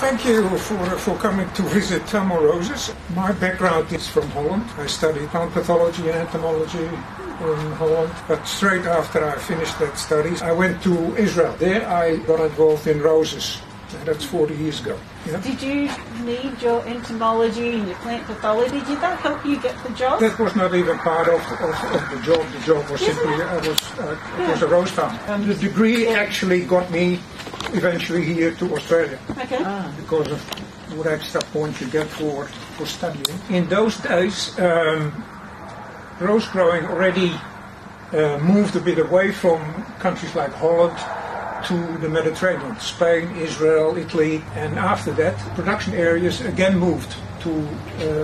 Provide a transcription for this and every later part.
Thank you for coming to visit Tamor Roses. My background is from Holland. I studied plant pathology and entomology in Holland, but straight after I finished that studies, I went to Israel. There I got involved in roses. That's 40 years ago. Yeah. Did you need your entomology and your plant pathology? Did that help you get the job? That was not even part of the job. The job was simply, it was a rose farm. And the degree actually got me eventually here to Australia. Okay. Because of what extra points you get for studying. In those days, rose growing already moved a bit away from countries like Holland to the Mediterranean, Spain, Israel, Italy, and after that production areas again moved to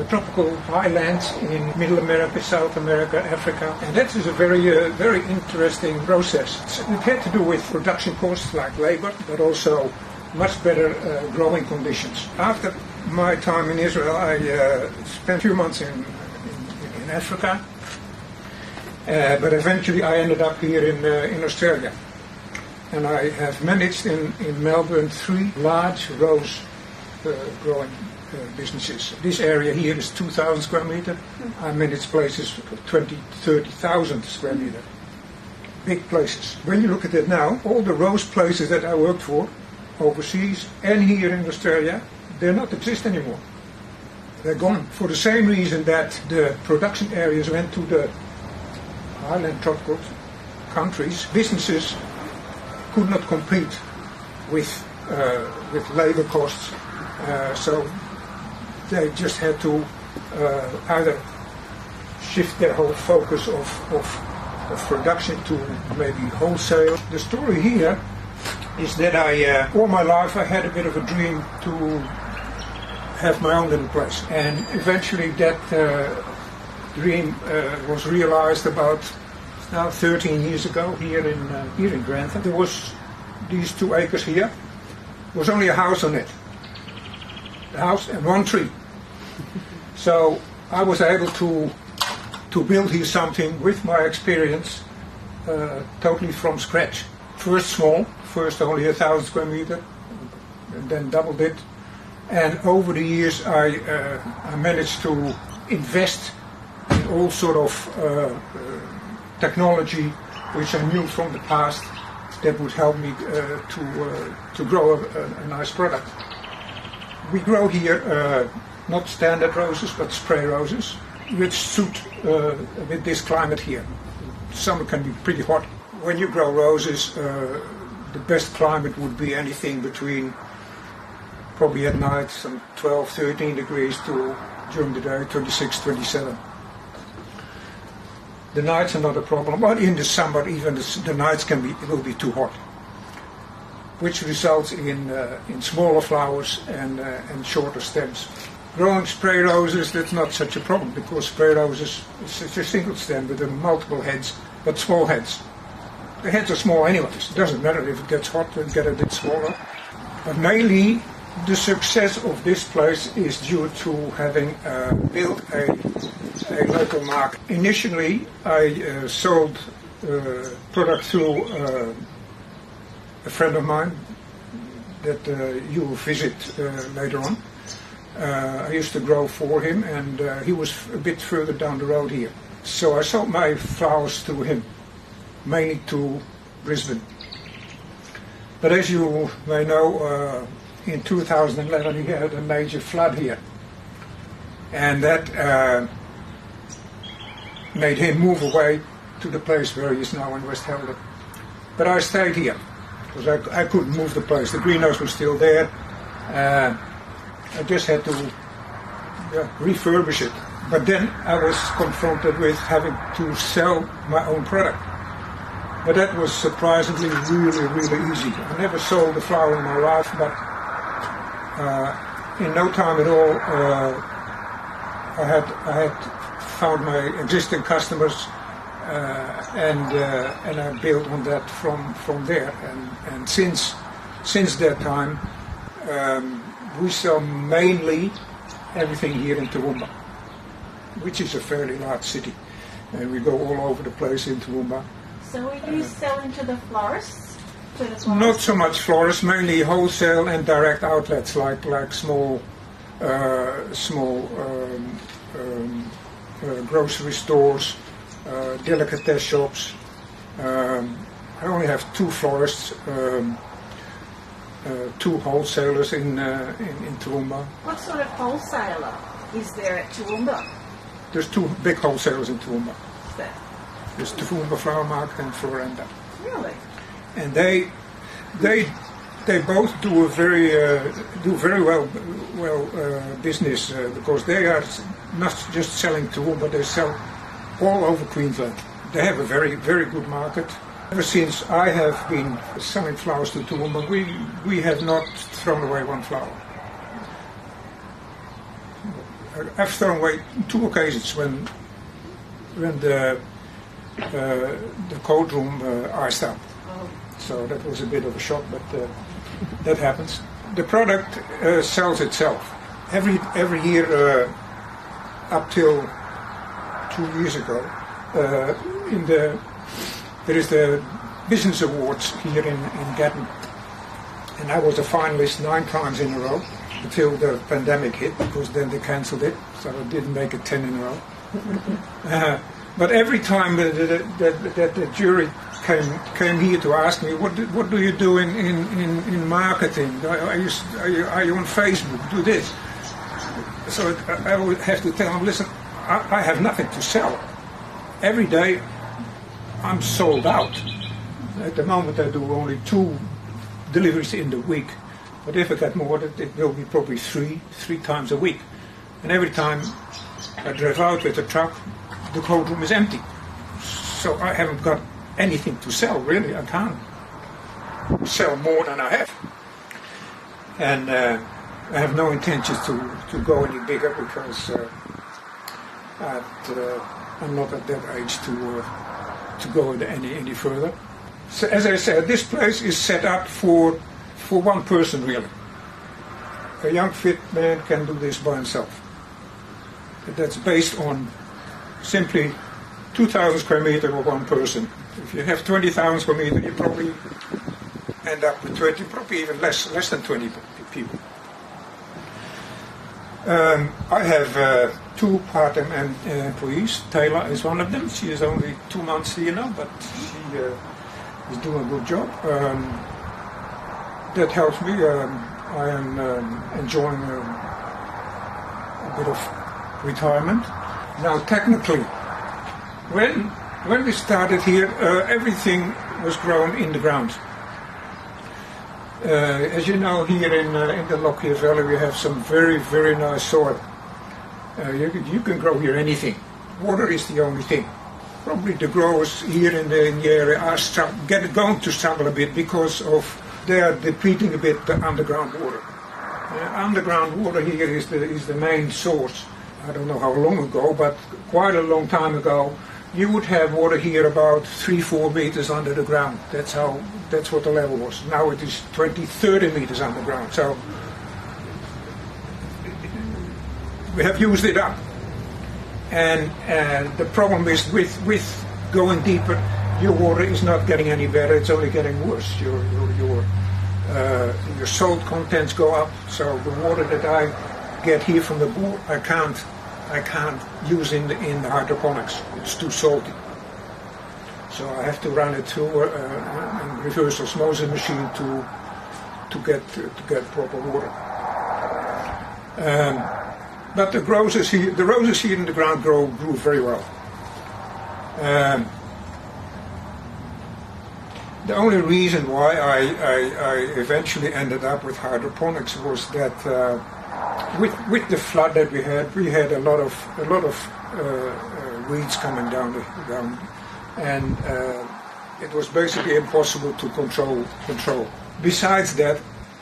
tropical highlands in Middle America, South America, Africa, and that is a very interesting process. It had to do with production costs like labor, but also much better growing conditions. After my time in Israel, I spent a few months in Africa, but eventually I ended up here in Australia. And I have managed in Melbourne 3 large rose growing businesses. This area here is 2,000 square meter. I manage places 20, 30,000 square meter. Big places. When you look at it now, all the rose places that I worked for, overseas and here in Australia, they not exist anymore. They're gone. For the same reason that the production areas went to the highland tropical countries, businesses could not compete with labor costs, so they just had to either shift their whole focus of production to maybe wholesale. The story here is that all my life I had a bit of a dream to have my own little place, and eventually that dream was realized about now 13 years ago here in Grantham. There was these 2 acres here. There was only a house on it. A house and 1 tree. So I was able to build here something with my experience totally from scratch. First small, first only 1,000 square meter, and then doubled it. And over the years I managed to invest in all sort of technology which I knew from the past that would help me to grow a nice product. We grow here not standard roses but spray roses, which suit with this climate here. Summer can be pretty hot. When you grow roses, the best climate would be anything between probably at night some 12, 13 degrees to during the day 26, 27. The nights are not a problem, but in the summer even the nights will be too hot, which results in smaller flowers and shorter stems. Growing spray roses, that's not such a problem because spray roses is a single stem with multiple heads, but small heads. The heads are small anyways. It doesn't matter if it gets hot and get a bit smaller. But mainly the success of this place is due to having built a local market. Initially, I sold product through a friend of mine that you will visit later on. I used to grow for him, and he was a bit further down the road here. So I sold my flowers to him, mainly to Brisbane. But as you may know, in 2011 he had a major flood here, and that made him move away to the place where he is now in West Helder. But I stayed here because I couldn't move the place. The greenhouse was still there. I just had to refurbish it. But then I was confronted with having to sell my own product. But that was surprisingly really easy. I never sold a flower in my life, but in no time at all I had found my existing customers and I built on that from there. And since that time we sell mainly everything here in Toowoomba, which is a fairly large city, and we go all over the place in Toowoomba. So are you selling to the florists? to the florist? Not so much florists, mainly wholesale and direct outlets like small grocery stores, delicatessen shops. I only have 2 florists, 2 wholesalers in Toowoomba. What sort of wholesaler is there at Toowoomba? There's 2 big wholesalers in Toowoomba. Is that There's Toowoomba Flower Market and Florenda. really? And they both do very well business because they are not just selling Toowoomba, they sell all over Queensland. They have a very good market. Ever since I have been selling flowers to Toowoomba, we have not thrown away one flower. I've thrown away 2 occasions when the cold room iced up. Oh, So that was a bit of a shock, but that happens. The product sells itself. Every year up till 2 years ago, there is the Business Awards here in Gatton. And I was a finalist 9 times in a row until the pandemic hit, because then they cancelled it, so I didn't make it 10 in a row. But every time that the jury came here to ask me, what do you do in marketing? Are you on Facebook? Do this. So I would have to tell them, listen, I have nothing to sell. Every day I'm sold out. At the moment I do only 2 deliveries in the week. But if I get more, it will be probably 3 times a week. And every time I drive out with a truck, the cold room is empty. So I haven't got anything to sell, really. I can't sell more than I have. And I have no intentions to go any bigger, because I'm not at that age to go any further. So as I said, this place is set up for one person, really. A young fit man can do this by himself. That's based on simply 2,000 square meters for one person. If you have 20,000 square meters, you probably end up with 20, probably even less than 20 people. I have 2 part-time employees. Taylor is one of them. She is only 2 months here now, but she is doing a good job. That helps me. I am enjoying a bit of retirement. Now, technically, when we started here, everything was grown in the ground. As you know, here in the Lockyer Valley, we have some very nice soil. You can grow here anything. Water is the only thing. Probably the growers here in the area are going to struggle a bit, because they are depleting a bit the underground water. Underground water here is the main source. I don't know how long ago, but quite a long time ago, you would have water here about 3-4 meters under the ground. That's what the level was. Now it is 20-30 meters underground. So we have used it up. And the problem is with going deeper, your water is not getting any better. It's only getting worse. Your salt contents go up. So the water that I get here from the bore, I can't use in the hydroponics. It's too salty. So I have to run it through a reverse osmosis machine to get proper water. But the roses here in the ground grew very well. The only reason why I eventually ended up with hydroponics was that with the flood that we had a lot of weeds coming down, and it was basically impossible to control. Besides that,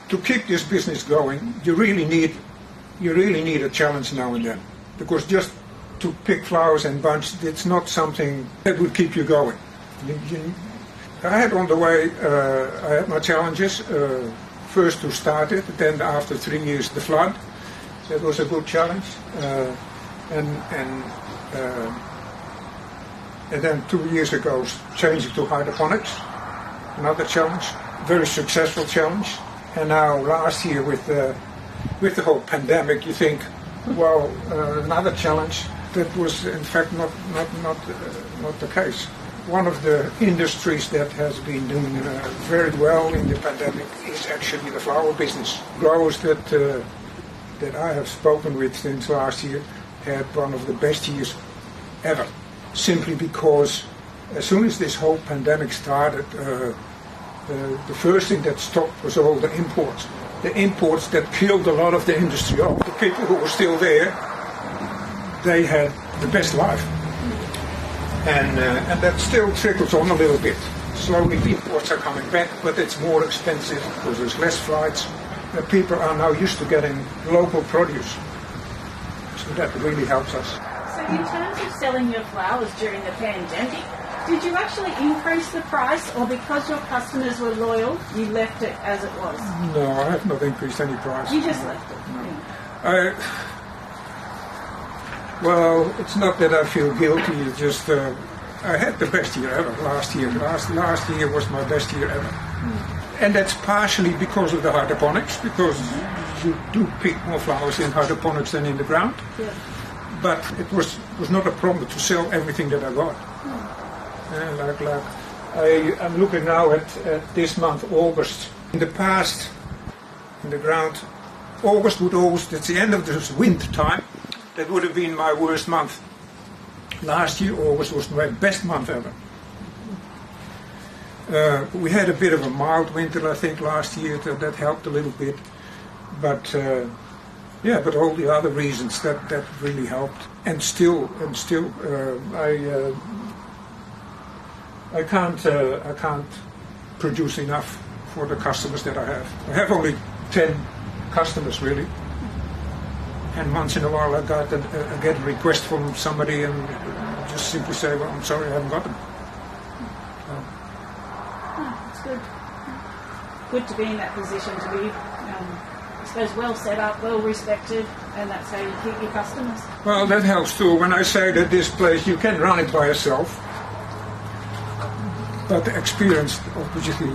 to keep this business going, you really need a challenge now and then, because just to pick flowers and bunch, it's not something that would keep you going. I had on the way, I had my challenges. First to start it, then after 3 years the flood. That was a good challenge, and then 2 years ago changing to hydroponics, another challenge. very successful challenge. And now last year with the whole pandemic, you think, well, another challenge. That was in fact not the case. One of the industries that has been doing very well in the pandemic is actually the flower business. Growers that I have spoken with since last year had one of the best years ever, simply because as soon as this whole pandemic started, the first thing that stopped was all the imports. The imports that killed a lot of the industry off. The people who were still there, they had the best life. And that still trickles on a little bit. Slowly the imports are coming back, but it's more expensive because there's less flights. People are now used to getting local produce. So that really helps us. So in terms of selling your flowers during the pandemic, did you actually increase the price, or because your customers were loyal, you left it as it was? No, I have not increased any price. You just left it? No. Yeah. Well, it's not that I feel guilty, it's just I had the best year ever last year. Last year was my best year ever. And that's partially because of the hydroponics, because you do pick more flowers in hydroponics than in the ground. Yeah. But it was not a problem to sell everything that I got. I'm looking now at this month, August. In the past, in the ground, August would always, that's the end of the winter time, that would have been my worst month. Last year, August was my best month ever. We had a bit of a mild winter, I think, last year. That helped a little bit. But but all the other reasons that really helped. And still, I can't produce enough for the customers that I have. I have only 10 customers really. And once in a while I get a request from somebody and just simply say, well, I'm sorry, I haven't got them. That's good. Good to be in that position, to be, I suppose, well set up, well respected, and that's how you keep your customers. Well, that helps too. When I say that this place, you can run it by yourself, but the experience, obviously,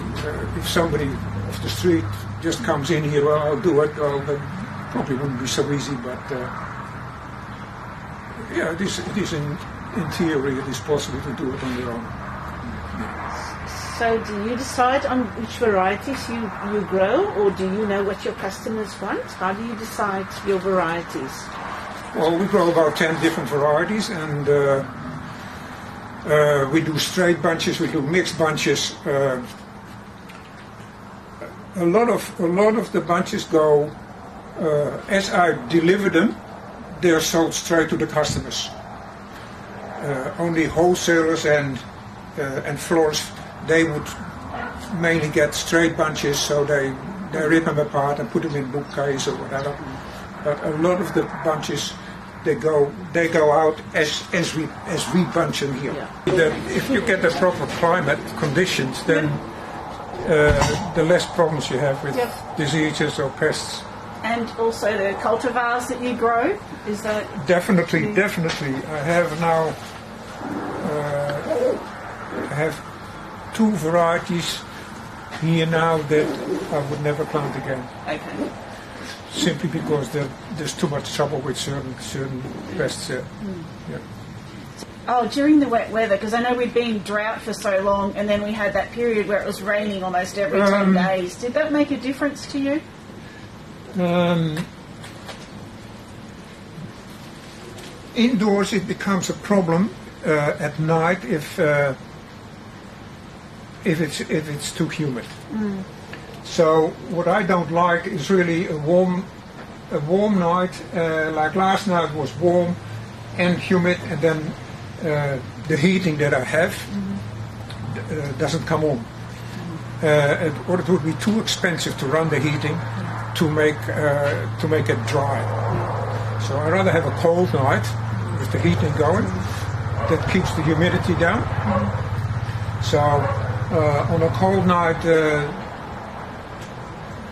if somebody off the street just comes in here, well, I'll do it, well, that probably wouldn't be so easy, but it is in theory, it is possible to do it on your own. So do you decide on which varieties you grow, or do you know what your customers want? How do you decide your varieties? Well, we grow about 10 different varieties, and we do straight bunches, we do mixed bunches. A lot of the bunches go, as I deliver them, they are sold straight to the customers. Only wholesalers and florists, they would mainly get straight bunches, so they rip them apart and put them in bouquets or whatever. But a lot of the bunches, they go out as we bunch them here. Yeah. If you get the proper climate conditions, then the less problems you have with diseases or pests. And also the cultivars that you grow, is that? Definitely. I have now I have 2 varieties here now that I would never plant again. Okay. Simply because there's too much trouble with certain pests there. Yeah. Oh, during the wet weather, because I know we'd been drought for so long, and then we had that period where it was raining almost every 10 days. Did that make a difference to you? Indoors it becomes a problem at night if it's too humid. So what I don't like is really a warm night. Like last night was warm and humid, and then the heating that I have doesn't come on. Or it would be too expensive to run the heating to make it dry. So I rather have a cold night with the heating going. That keeps the humidity down. So on a cold night,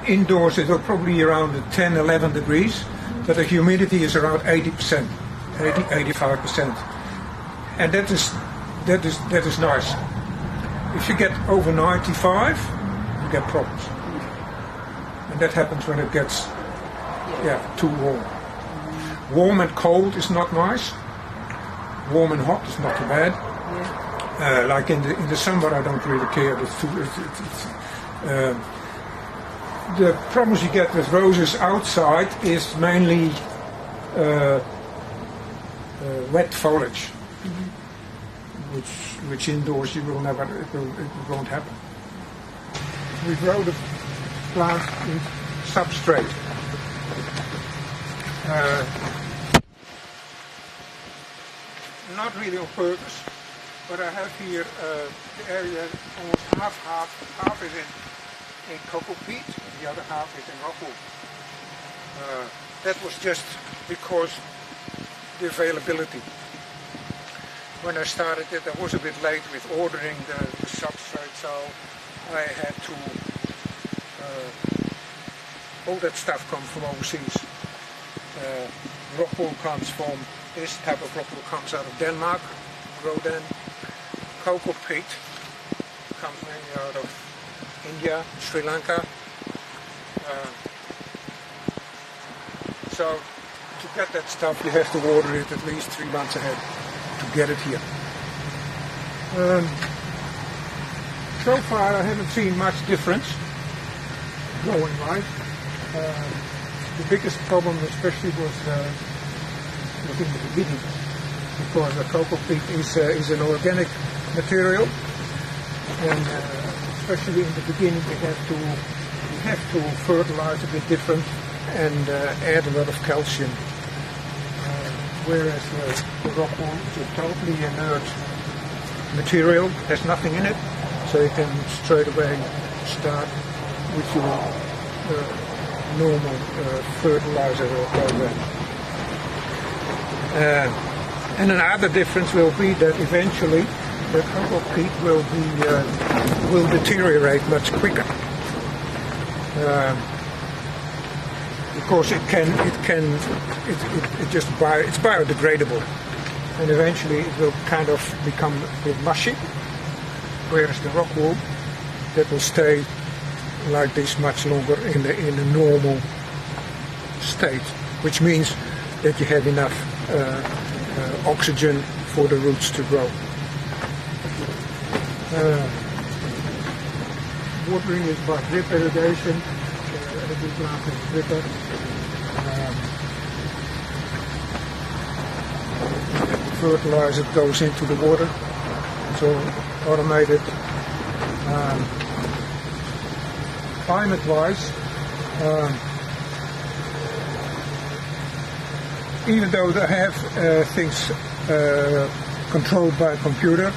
indoors it will probably around 10-11 degrees, but the humidity is around 80%, 80-85%, and that is nice. If you get over 95, you get problems. And that happens when it gets too warm. Warm and cold is not nice. Warm and hot is not too bad. Like in the summer, I don't really care. The problems you get with roses outside is mainly wet foliage, which indoors you will never, it won't happen. We grow the plant in substrate. Not really on purpose, but I have here the area almost half is in cocoa peat, the other half is in rockwool. That was just because the availability. When I started it, I was a bit late with ordering the substrate, so I had to, all that stuff comes from overseas. Rockwool comes from, this type of rockwool comes out of Denmark, Rodan. Cocoa peat comes mainly out of India, Sri Lanka. So to get that stuff you have to order it at least 3 months ahead to get it here. So far I haven't seen much difference growing right. The biggest problem especially was in the beginning, because the cocoa peat is an organic material, and especially in the beginning you have to fertilize a bit different and add a lot of calcium, whereas the rockwool is a totally inert material, there's nothing in it, so you can straight away start with your normal fertilizer program. And another difference will be that eventually the cocoa peat will deteriorate much quicker, because it's biodegradable, and eventually it will kind of become a bit mushy, whereas the rockwool, that will stay like this much longer in a normal state, which means that you have enough oxygen for the roots to grow. Watering is by drip irrigation. Every plant is a dripper. Fertilizer goes into the water. It's all automated. Climate-wise, even though they have things controlled by a computer,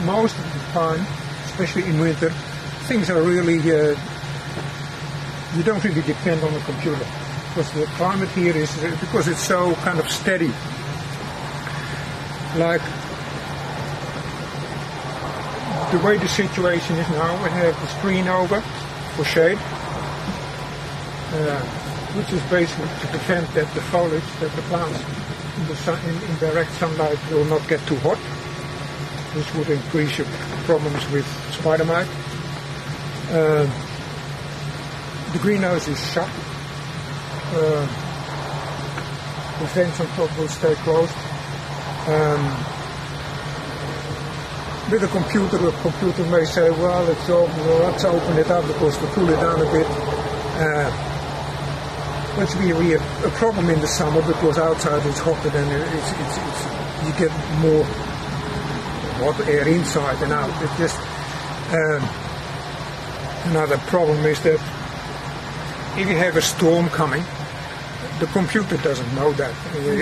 most of the time, especially in winter, things are really, you don't really depend on the computer, because the climate here is, because it's so kind of steady. Like the way the situation is now, we have the screen over for shade, which is basically to prevent that the foliage, that the plants in, the sun, in direct sunlight will not get too hot. This would increase your problems with spider mite. The greenhouse is shut. The vents on top will stay closed. With a computer may say, well, let's open it up because to cool it down a bit. That's really a problem in the summer, because outside it's hotter than you get more hot air inside and out. It's just another problem is that if you have a storm coming, the computer doesn't know that.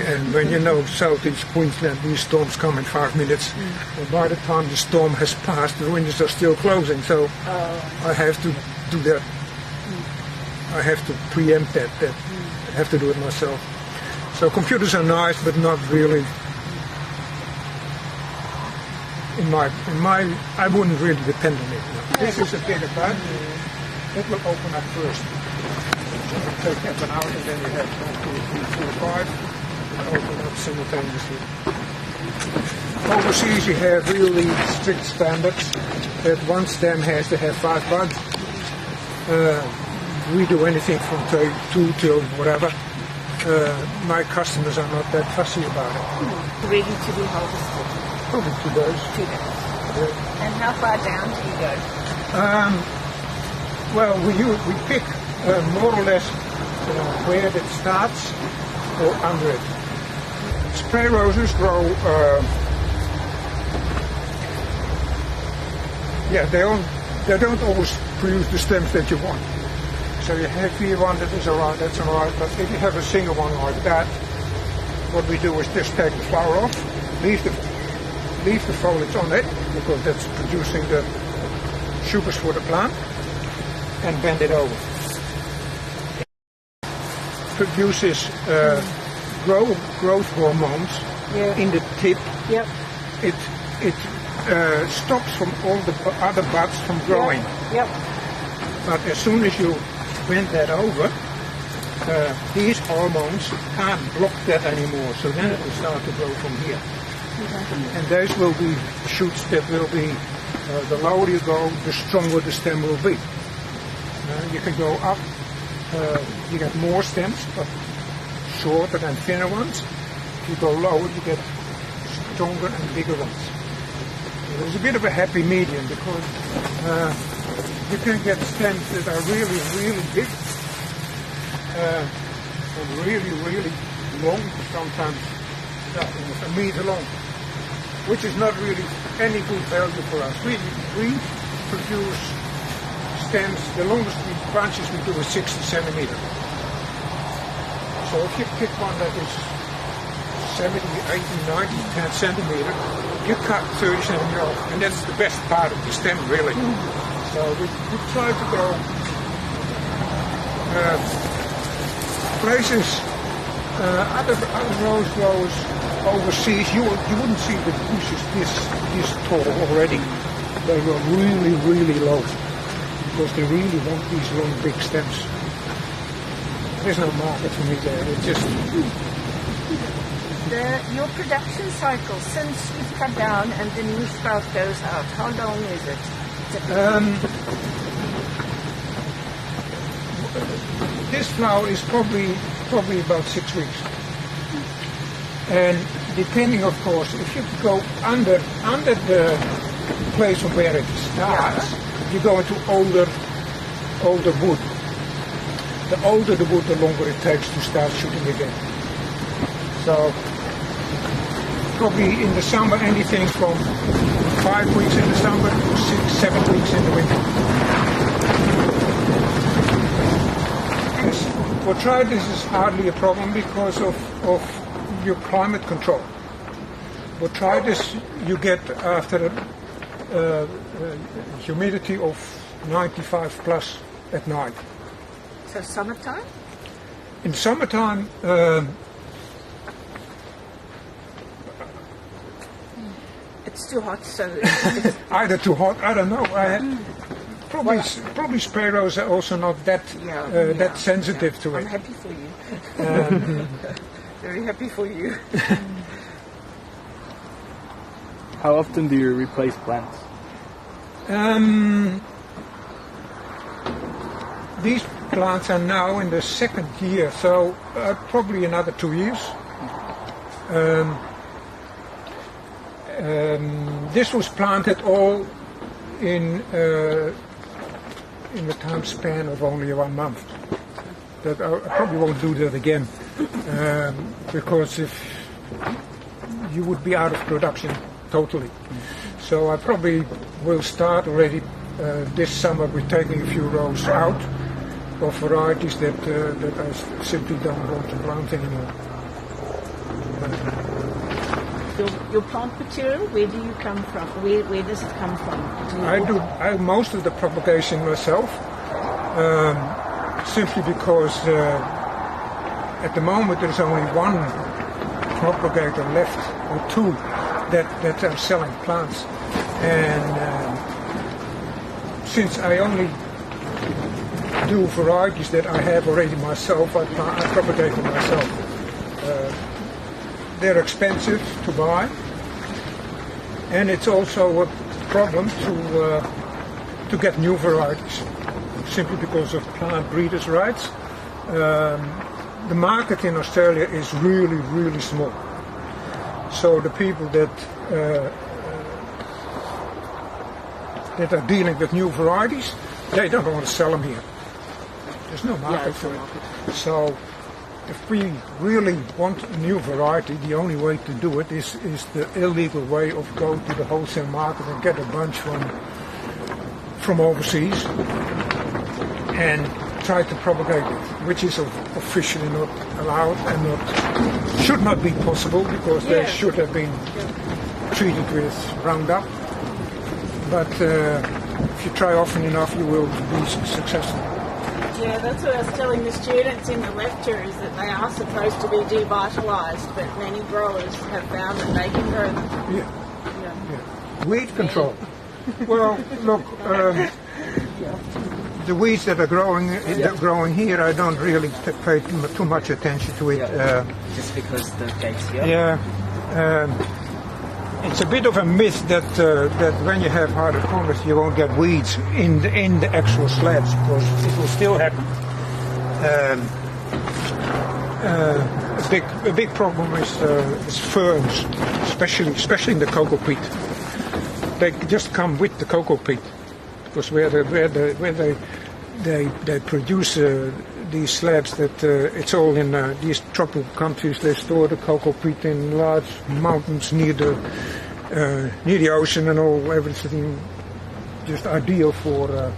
And when you know southeast Queensland, these storms come in 5 minutes. And by the time the storm has passed, the windows are still closing. So I have to do that. I have to preempt that. I have to do it myself. So computers are nice, but not really. I wouldn't really depend on it. No. This is a bigger bag. It will open up first. So you take that one out, and then you have 1, 2, 3, 4, 5. It will open up simultaneously. Overseas you have really strict standards that one stem has to have 5 buds. We do anything from 2 till whatever. My customers are not that fussy about it. Ready to be harvested. Probably 2 days. 2 days. Yeah. And how far down do you go? Well, we pick more or less where it starts or under it. Spray roses grow. They don't always produce the stems that you want. So you have here one that is alright, that's alright. But if you have a single one like that, what we do is just take the flower off, leave the foliage on it because that's producing the sugars for the plant, and bend it over. Produces growth hormones in the tip. Yep. It stops from all the other buds from growing. Yep. But as soon as you bend that over, these hormones can't block that anymore. So then it will start to grow from here. And those will be shoots that will be, the lower you go, the stronger the stem will be. You can go up, you get more stems, but shorter and thinner ones. If you go lower, you get stronger and bigger ones. There's a bit of a happy medium because you can get stems that are really, really big and really, really long, sometimes a meter long, which is not really any good value for us. We produce stems, the longest branches we do is 60 centimeters. So if you pick one that is 70, 80, 90, 10 centimeters, you cut 30 centimeters off, and that's the best part of the stem, really. So we try to go places, other rose growers overseas, you wouldn't see the bushes this tall already. They were really, really low because they really want these long, big stems. There's no market for me there. It's just Your production cycle, since you've cut down and the new sprout goes out, how long is it? This flower is probably about 6 weeks. And depending, of course, if you go under the place where it starts, you go into older wood. The older the wood, the longer it takes to start shooting again. So probably in the summer, anything from 5 weeks in the summer to 6, 7 weeks in the winter. For botrytis is hardly a problem because of your climate control. Botrytis you get after humidity of 95 plus at night. So summertime? In summertime, it's too hot, so either too hot, I don't know. Probably sparrows are also not that that sensitive to I'm it. happy for you. Very happy for you. How often do you replace plants? These plants are now in the second year, so probably another 2 years. This was planted all in the time span of only 1 month. That I probably won't do that again, because if you would be out of production totally. So I probably will start already this summer with taking a few rows out of varieties that I simply don't want to plant anymore. Your plant material, where do you come from? Where does it come from? I do most of the propagation myself, simply because at the moment there's only one propagator left, or two, that are selling plants. And since I only do varieties that I have already myself, I propagate them myself. They're expensive to buy, and it's also a problem to get new varieties, simply because of plant breeders' rights. The market in Australia is really, really small. So the people that are dealing with new varieties, they don't want to sell them here. There's no market for it. So if we really want a new variety, the only way to do it is the illegal way of going to the wholesale market and get a bunch from overseas and try to propagate it, which is officially not allowed and should not be possible, because they should have been treated with Roundup. But if you try often enough, you will be successful. Yeah, that's what I was telling the students in the lecture, is that they are supposed to be devitalised, but many growers have found that they can grow them. Yeah. Weed control. Well, look, the weeds that are growing here, I don't really pay too much attention to it. Just because the gates here? Yeah. It's a bit of a myth that when you have harder corners, you won't get weeds in the actual slabs, because it will still happen. A big problem is ferns, especially in the cocoa peat. They just come with the cocoa peat, because where they produce these slabs, that it's all in these tropical countries. They store the cocoa peat in large mountains near the ocean and all, everything just ideal for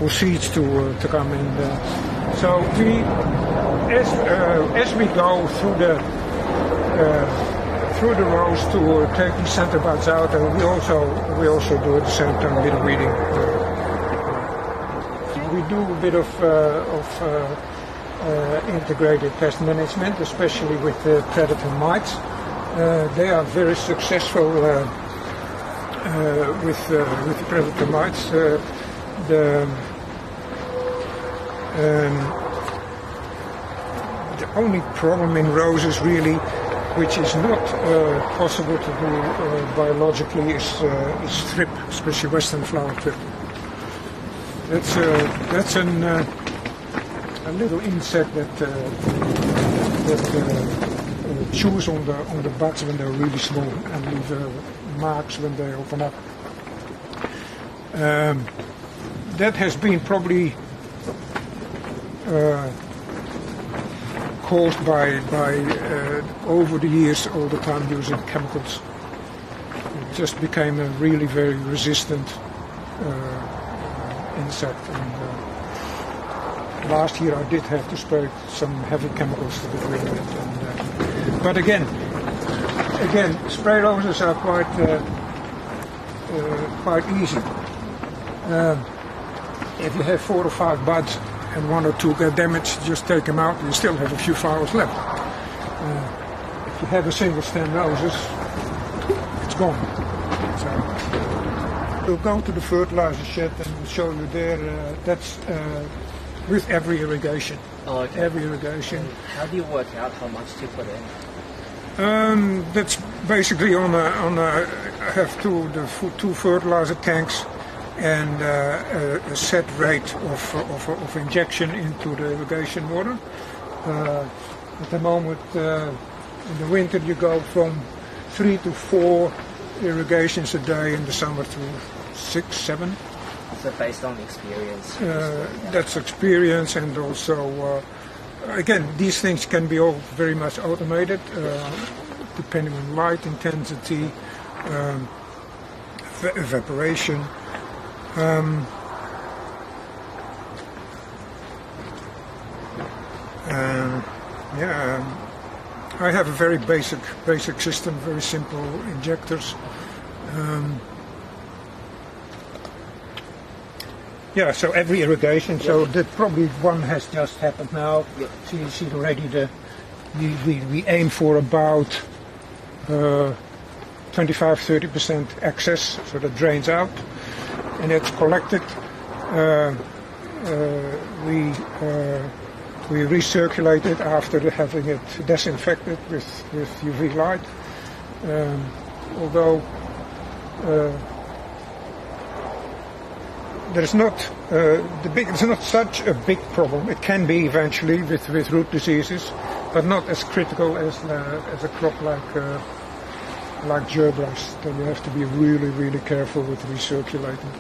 seeds to come in. So as we go through the rows to take these center buds out, and we also do at the same time a bit of weeding. We do a bit of integrated pest management, especially with predator mites. They are very successful with the predator mites. The only problem in roses, really, which is not possible to do biologically, is thrip, especially western flower thrip. That's a little insect that chews on the buds when they're really small and leave marks when they open up. That has been probably caused by over the years all the time using chemicals. It just became a really very resistant insect, and last year I did have to spray some heavy chemicals to get rid of it. And, but again, spray roses are quite easy. If you have 4 or 5 buds and 1 or 2 get damaged, just take them out. You still have a few flowers left. If you have a single stem roses, it's gone. So we'll go to the fertilizer shed and we'll show you there. That's with every irrigation. Oh, okay. Every irrigation. How do you work out how much to put in? That's basically on a I have two fertilizer tanks and a set rate of injection into the irrigation water. At the moment, in the winter, you go from 3 to 4 irrigations a day, in the summer to 6, 7. So based on experience? That's experience, and also, again, these things can be all very much automated, depending on light intensity, evaporation. I have a very basic system, very simple injectors. So every irrigation. So that probably one has just happened now. Yep. See already we aim for about 25-30% excess, so that drains out, and it's collected. We recirculate it after having it disinfected with UV light. although there's not it's not such a big problem. It can be eventually with root diseases, but not as critical as a crop like gerbils. Then you have to be really, really careful with recirculating.